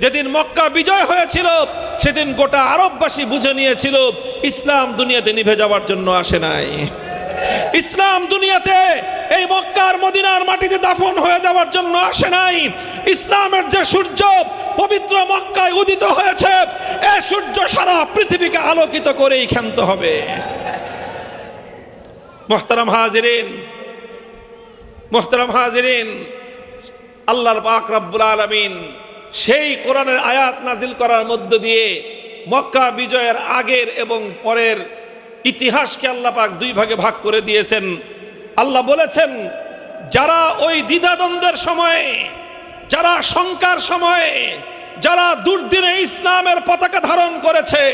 যেদিন মক্কা বিজয় হয়েছিল সেদিন গোটা আরববাসী বুঝে নিয়েছিল ইসলাম দুনিয়াতে নিভে যাওয়ার জন্য আসে নাই। ইসলাম দুনিয়াতে এই মক্কার মদিনার মাটিতে দাফন হয়ে যাওয়ার জন্য আসে নাই। ইসলামের যে সূর্য পবিত্র মক্কায় উদিত হয়েছে, এই সূর্য সারা পৃথিবীকে আলোকিত করেই ক্ষান্ত হবে। মুহতারাম হাজিরিন, আল্লাহর পাক রব্বুল আলামিন সেই কোরআনের আয়াত নাজিল করার মধ্য দিয়ে মক্কা বিজয়ের আগের এবং পরের ইতিহাসকে আল্লাহ পাক দুই ভাগে ভাগ করে দিয়েছেন। আল্লাহ বলেছেন, যারা ওই দ্বিধাদ্বন্দ্বের সময়ে, যারা শঙ্কার সময়ে, যারা দুর্দিনে ইসলামের পতাকা ধারণ করেছে,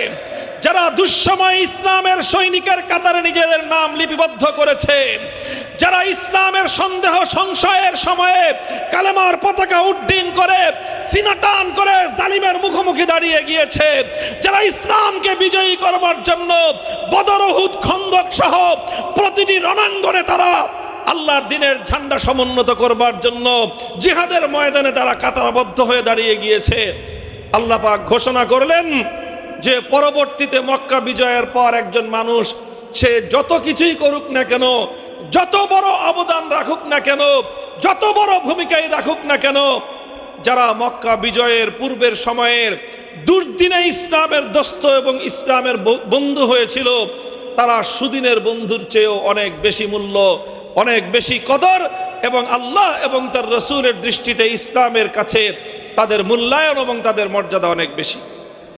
যারা দুঃসময় ইসলামের সৈনিকের কাতারে নিজেদের নাম লিপিবদ্ধ করেছে, যারা ইসলামের সন্দেহ সংশয়ের সময়ে কালেমার পতাকা উড্ডীন করে সিনা টান করে জালিমের মুখোমুখি দাঁড়িয়ে গিয়েছে, যারা ইসলামকে বিজয়ী করবার জন্য বদর, উহুদ, খন্দক সহ প্রতিটি রণাঙ্গনে তারা আল্লাহর দ্বীনের ঝান্ডা সমুন্নত করবার জন্য জিহাদের ময়দানে তারা কাতারবদ্ধ হয়ে দাঁড়িয়ে গিয়েছে, আল্লাহ পাক ঘোষণা করলেন যে পরবর্তীতে মক্কা বিজয়ের পর একজন মানুষ সে যত কিছুই করুক না কেন, যত বড় অবদান রাখুক না কেন, যত বড় ভূমিকাই রাখুক না কেন, যারা মক্কা বিজয়ের পূর্বের সময়ের দুর্দিনে ইসলামের দোস্ত এবং ইসলামের বন্ধু হয়েছিল, তারা সুদিনের বন্ধুর চেয়েও অনেক বেশি মূল্য, অনেক বেশি কদর এবং আল্লাহ এবং তার রসূলের দৃষ্টিতে ইসলামের কাছে তাদের মূল্যায়ন এবং তাদের মর্যাদা অনেক বেশি।